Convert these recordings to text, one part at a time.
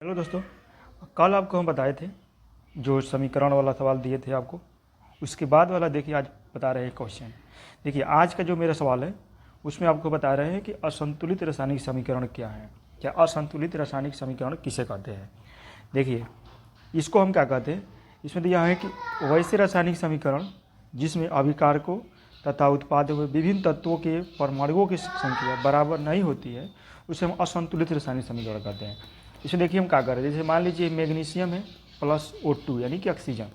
Hello दोस्तों, कल आपको हम बताए थे जो समीकरण वाला सवाल दिए थे आपको, उसके बाद वाला देखिए आज बता रहे हैं क्वेश्चन। देखिए आज का जो मेरा सवाल है उसमें आपको बता रहे हैं कि असंतुलित रासायनिक समीकरण क्या है, क्या असंतुलित रासायनिक समीकरण किसे कहते हैं। देखिए इसको हम क्या कहते हैं, इसमें दिया है कि वैसे रासायनिक समीकरण जिसमें अभिकारकों तथा उत्पादों में विभिन्न तत्वों के परमाणुओं की संख्या बराबर नहीं होती है उसे हम असंतुलित रासायनिक समीकरण कहते हैं। इसमें देखिए हम क्या कर रहे हैं, जैसे मान लीजिए मैग्नीशियम है प्लस O2 यानी कि ऑक्सीजन।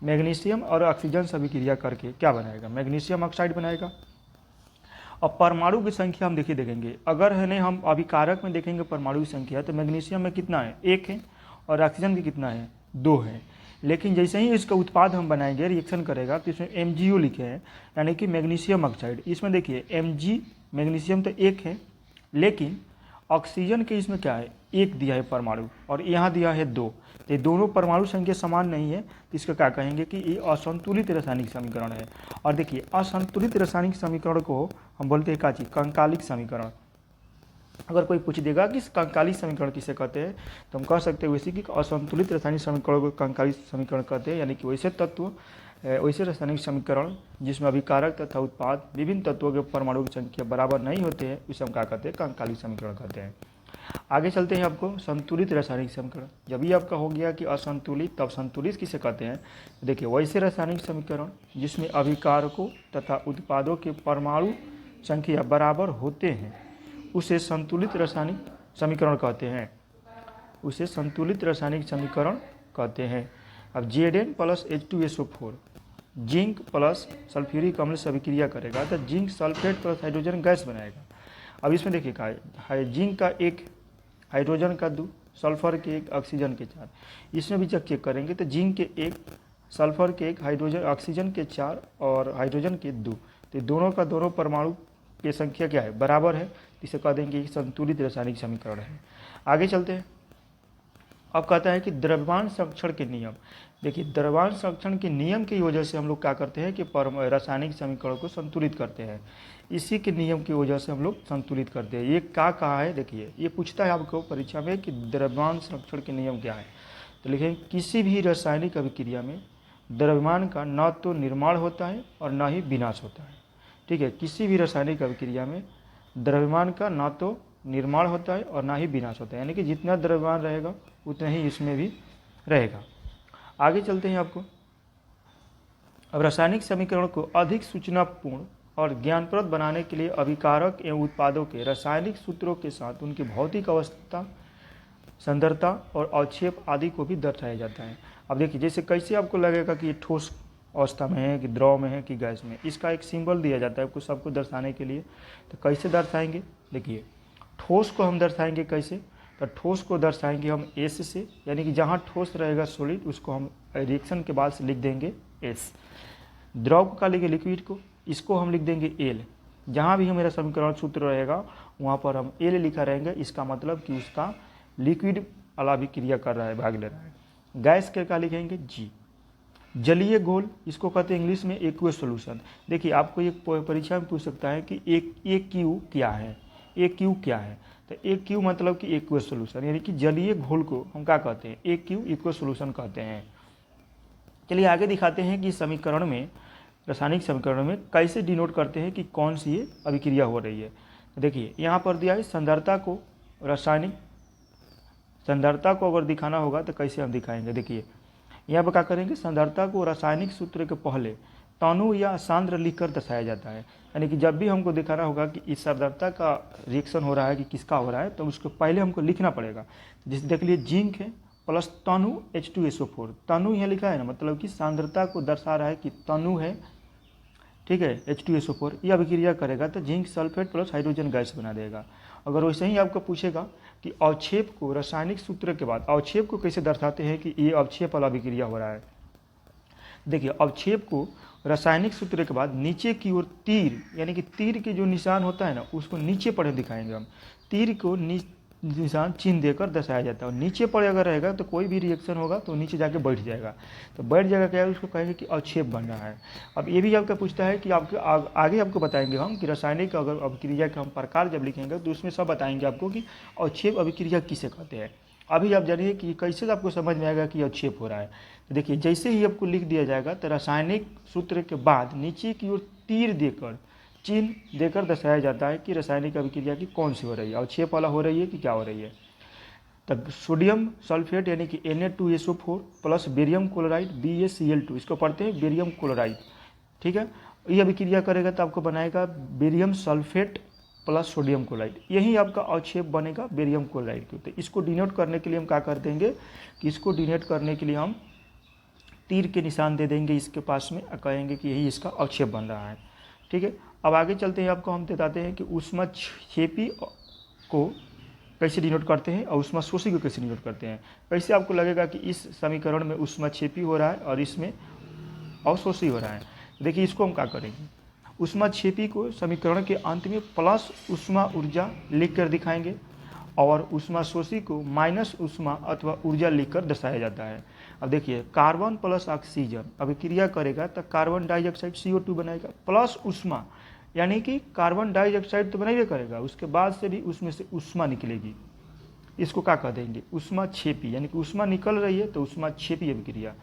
मैग्नीशियम और ऑक्सीजन से अभिक्रिया करके क्या बनाएगा, मैग्नीशियम ऑक्साइड बनाएगा। अब परमाणु की संख्या हम देखेंगे, अगर है ना हम अभिकारक में देखेंगे परमाणु की संख्या तो मैग्नीशियम में कितना है, 1 है, और ऑक्सीजन की कितना है, 2 है। लेकिन जैसे ही इसका उत्पाद हम बनाएंगे, रिएक्शन करेगा तो इसमें MgO लिखे हैं यानी कि मैग्नीशियम ऑक्साइड। इसमें देखिए Mg मैग्नीशियम तो 1 है, लेकिन ऑक्सीजन के इसमें क्या है, 1 दिया है परमाणु और यहाँ दिया है 2। तो ये दोनों परमाणु संख्या समान नहीं है, तो इसका क्या कहेंगे कि ये असंतुलित रासायनिक समीकरण है। और देखिए असंतुलित रासायनिक समीकरण को हम बोलते हैं क्या चीज, कंकालिक समीकरण। अगर कोई पूछ देगा कि कंकालिक समीकरण किसे कहते हैं तो हम कह सकते हैं वैसे कि असंतुलित रासायनिक समीकरण को कंकालिक समीकरण कहते हैं, यानी कि वैसे तत्व वैसे रासायनिक समीकरण जिसमें अभिकारक तथा उत्पाद विभिन्न तत्वों के परमाणु की संख्या बराबर नहीं होते हैं उसे हम क्या कहते हैं, कंकालिक समीकरण कहते हैं। आगे चलते हैं आपको संतुलित रासायनिक समीकरण। जब ये आपका हो गया कि असंतुलित, तब संतुलित किसे कहते हैं। देखिए वैसे रासायनिक समीकरण जिसमें अभिकारकों तथा उत्पादों के परमाणु संख्या बराबर होते हैं उसे संतुलित रासायनिक समीकरण कहते हैं, उसे संतुलित रासायनिक समीकरण कहते हैं। अब Zn plus H2SO4 zinc plus sulphuric अम्ल से अभिक्रिया करेगा तो zinc sulphate plus hydrogen gas बनाएगा। अब इसमें देखिए क्या है, जिंक का 1, हाइड्रोजन का 2, सल्फर के 1, ऑक्सीजन के 4। इसमें भी जब चेक करेंगे तो जिंक के 1, सल्फर के 1, हाइड्रोजन ऑक्सीजन के 4 और हाइड्रोजन के 2। तो दोनों का दोनों परमाणु की संख्या क्या है, बराबर है, इसे कह देंगे कि संतुलित रासायनिक समीकरण है। आगे चलते हैं। अब कहता है कि द्रव्यमान संरक्षण के नियम। देखिए द्रव्यमान संरक्षण के नियम की वजह से हम लोग क्या करते हैं कि रासायनिक समीकरण को संतुलित करते हैं। इसी के नियम की वजह से हम लोग संतुलित करते हैं। ये क्या कहा है, देखिए ये पूछता है आपको परीक्षा में कि द्रव्यमान संरक्षण के नियम क्या है। तो लिखें किसी भी रासायनिक अभिक्रिया में द्रव्यमान का न तो निर्माण होता है और न ही विनाश होता है। ठीक है, किसी भी रासायनिक अभिक्रिया में द्रव्यमान का न तो निर्माण होता है और ना ही विनाश होता है, यानी कि जितना द्रव्यमान रहेगा उतना ही इसमें भी रहेगा। आगे चलते हैं आपको। अब रासायनिक समीकरण को अधिक सूचनापूर्ण और ज्ञानप्रद बनाने के लिए अभिकारक एवं उत्पादों के रासायनिक सूत्रों के साथ उनकी भौतिक अवस्था, सांद्रता और अवक्षेप आदि को भी दर्शाया जाता है। अब देखिए जैसे कैसे आपको लगेगा कि ये ठोस अवस्था में है कि द्रव में है कि गैस में, इसका एक सिंबल दिया जाता है कुछ सबको दर्शाने के लिए। तो कैसे दर्शाएंगे, देखिए ठोस को हम दर्शाएंगे कैसे, तो ठोस को दर्शाएंगे हम S से, यानी कि जहाँ ठोस रहेगा सॉलिड उसको हम रिएक्शन के बाद से लिख देंगे S। द्रव को क्या लिखेंगे, लिक्विड को, इसको हम लिख देंगे L। जहाँ भी हमारा समीकरण सूत्र रहेगा वहाँ पर हम L लिखा रहेंगे, इसका मतलब कि उसका लिक्विड अभिक्रिया कर रहा है, भाग ले रहा है। गैस के क्या लिखेंगे G। जलीय घोल, इसको कहते हैं इंग्लिश में एक्वस सॉल्यूशन। देखिए आपको एक परीक्षा में पूछ सकता है कि एक क्यू क्या है, एक क्यू क्या है। तो एक क्यू मतलब कि एक्वस सॉल्यूशन, यानी कि जलीय घोल को हम क्या कहते हैं, एक क्यू एक्वस सॉल्यूशन कहते हैं। चलिए आगे दिखाते हैं कि समीकरण में, रासायनिक समीकरण में कैसे डिनोट करते हैं कि कौन सी ये अभिक्रिया हो रही है। तो देखिए यहाँ पर दिया है सांद्रता को, रासायनिक सांद्रता को अगर दिखाना होगा तो कैसे हम दिखाएंगे। देखिए यहाँ पर क्या करेंगे, सांद्रता को रासायनिक सूत्र के पहले तनु या सांद्र लिखकर दर्शाया जाता है। यानी कि जब भी हमको दिखाना होगा कि इस सांद्रता का रिएक्शन हो रहा है कि किसका हो रहा है तो उसको पहले हमको लिखना पड़ेगा। जैसे देख लीजिए जिंक है प्लस तनु H2SO4, तनु यहाँ लिखा है ना, मतलब कि सांद्रता को दर्शा रहा है कि तनु है, ठीक है, H2SO4 ये अभिक्रिया करेगा तो zinc sulphate plus hydrogen gas बना देगा। अगर वैसे ही आपको पूछेगा कि अवक्षेप को रासायनिक सूत्र के बाद अवक्षेप को कैसे दर्शाते हैं कि ये अवक्षेप वाला अभिक्रिया हो रहा है। देखिए अवक्षेप को रासायनिक सूत्र के बाद नीचे की ओर तीर, यानी कि तीर के जो निशान होता है ना उसको नीचे पड़े दिखाएंगे हम। तीर को निशान चिन्ह देकर दर्शाया जाता है, और नीचे पड़े अगर रहेगा तो कोई भी रिएक्शन होगा तो नीचे जाके बैठ जाएगा। तो बैठ जाएगा क्या है, उसको कहेंगे कि अवक्षेप बन रहा है। अब ये भी आपका पूछता है कि आपके आगे आपको बताएंगे हम कि रासायनिक अगर अभिक्रिया के हम प्रकार जब लिखेंगे तो उसमें सब बताएंगे आपको कि अवक्षेप अभिक्रिया किसे कहते हैं। अभी आप जानिए कि कैसे आपको समझ में आएगा कि अवक्षेप हो रहा है। तो देखिए जैसे ही आपको लिख दिया जाएगा तो रासायनिक सूत्र के बाद नीचे की ओर तीर देकर चिन्ह देकर दर्शाया जाता है कि रासायनिक अभिक्रिया की कौन सी हो रही है, अवक्षेप वाला हो रही है कि क्या हो रही है। तब सोडियम सल्फेट यानी कि Na2SO4 plus barium chloride BaCl2, इसको पढ़ते हैं बेरियम क्लोराइड। ठीक है, ये अभिक्रिया करेगा तो आपको बनाएगा barium sulphate plus sodium chloride, यही आपका अवक्षेप बनेगा बेरियम क्लोराइड की। तो इसको डिनोट करने के लिए हम क्या कर देंगे कि इसको डिनोट करने के लिए हम तीर के निशान दे देंगे इसके पास में और कहेंगे कि यही इसका अवक्षेप बन रहा है। ठीक है, अब आगे चलते हैं, आपको हम बताते हैं कि ऊष्माक्षेपी को कैसे डिनोट करते हैं और ऊष्माशोषी को कैसे डिनोट करते हैं। कैसे आपको लगेगा कि इस समीकरण में ऊष्माक्षेपी हो रहा है और इसमें अवशोषी हो रहा है। देखिए इसको हम क्या करेंगे, ऊष्माक्षेपी को समीकरण के अंत में प्लस ऊष्मा ऊर्जा लिख कर दिखाएंगे और ऊष्माशोषी को माइनस ऊष्मा अथवा ऊर्जा लिखकर दर्शाया जाता है। अब देखिए कार्बन प्लस ऑक्सीजन अभिक्रिया करेगा तो कार्बन डाइऑक्साइड CO2 बनाएगा प्लस ऊष्मा, यानी कि कार्बन डाइऑक्साइड तो बनाइए करेगा, उसके बाद से भी उसमें से ऊष्मा निकलेगी। इसको क्या कह देंगे, ऊष्माक्षेपी, यानी कि ऊष्मा निकल रही है तो ऊष्माक्षेपी अभिक्रिया।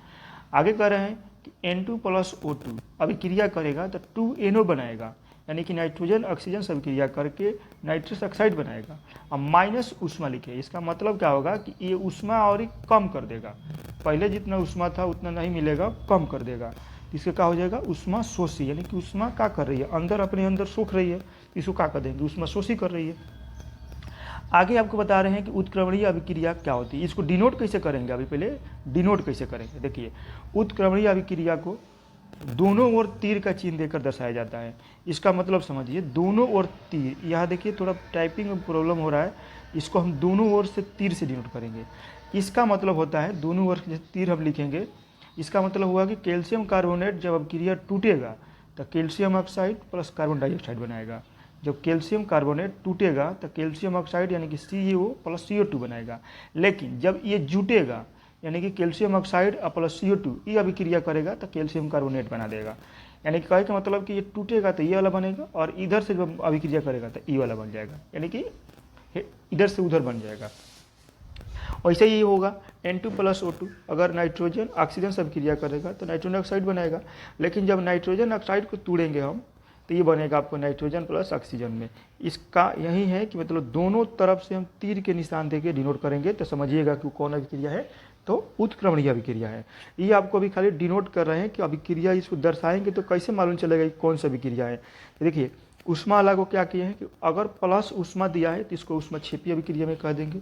आगे कह रहे हैं कि N2 प्लस O2 अभिक्रिया करेगा तो 2NO बनाएगा, यानी कि नाइट्रोजन ऑक्सीजन से अभिक्रिया करके नाइट्रस ऑक्साइड बनाएगा। अब माइनस ऊष्मा लिखे, इसका मतलब क्या होगा कि ये ऊष्मा और ही कम कर देगा, पहले जितना ऊष्मा था उतना नहीं मिलेगा, कम कर देगा। इसका क्या हो जाएगा, ऊष्मा शोषी, यानी कि ऊष्मा क्या कर रही है, अंदर अपने अंदर सोख रही है, इसको क्या कर देंगे, ऊष्मा शोषी कर रही है। आगे आपको बता रहे हैं कि उत्क्रमणीय अभिक्रिया क्या होती है, इसको डिनोट कैसे करेंगे। अभी पहले डिनोट कैसे करेंगे, देखिए उत्क्रमणीय अभिक्रिया को दोनों ओर तीर का चिन्ह देकर दर्शाया जाता है। इसका मतलब समझिए, दोनों ओर तीर, यहाँ देखिए थोड़ा टाइपिंग में प्रॉब्लम हो रहा है, इसको हम दोनों ओर से तीर से डिनोट करेंगे। इसका मतलब होता है दोनों ओर से तीर हम लिखेंगे, इसका मतलब हुआ कि कैल्शियम कार्बोनेट जब अभिक्रिया टूटेगा तो calcium oxide plus carbon dioxide बनाएगा। जब कैल्शियम कार्बोनेट टूटेगा तो कैल्शियम ऑक्साइड यानी कि CaO प्लस CO2 बनाएगा। लेकिन जब ये जुटेगा यानी कि कैल्शियम ऑक्साइड और प्लस CO2 ये अभिक्रिया करेगा तो कैल्शियम कार्बोनेट बना देगा। यानी कि कहे का मतलब कि ये टूटेगा तो ये वाला बनेगा और इधर से जब अभिक्रिया करेगा तो ये वाला बन जाएगा, यानी कि इधर से उधर बन जाएगा। वैसे ही होगा N2 प्लस O2, अगर नाइट्रोजन ऑक्सीजन से अभिक्रिया करेगा तो नाइट्रोजन ऑक्साइड बनेगा, लेकिन जब नाइट्रोजन ऑक्साइड को तोड़ेंगे हम तो ये बनेगा आपको नाइट्रोजन प्लस ऑक्सीजन में। इसका यही है कि मतलब दोनों तरफ से हम तीर के निशान देके डिनोट करेंगे तो समझिएगा कि कौन अभिक्रिया है, तो उत्क्रमणीय अभिक्रिया है। ये आपको अभी खाली डिनोट कर रहे हैं कि अभिक्रिया, इसको दर्शाएंगे तो कैसे मालूम चलेगा कि कौन सा अभिक्रिया है। देखिए ऊष्मा वाला को क्या किए हैं कि अगर प्लस ऊष्मा दिया है तो इसको ऊष्माक्षेपी अभिक्रिया में कह देंगे,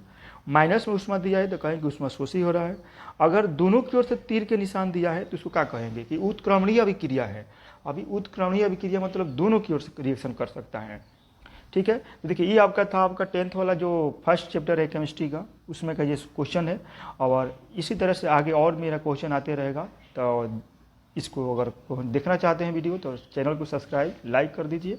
माइनस में ऊष्मा दिया है तो कहेंगे ऊष्माशोषी हो रहा है। अगर दोनों की ओर से तीर के निशान दिया है तो इसको क्या कहेंगे कि उत्क्रमणीय अभिक्रिया है। अभी उत्क्रमणीय अभिक्रिया मतलब दोनों की ओर से रिएक्शन कर सकता है। ठीक है, तो देखिए ये आपका था आपका 10th वाला जो फर्स्ट चैप्टर है केमिस्ट्री का, उसमें का ये क्वेश्चन है और इसी तरह से आगे और मेरा क्वेश्चन आते रहेगा। तो इसको अगर देखना चाहते हैं वीडियो तो चैनल को सब्सक्राइब लाइक कर दीजिए।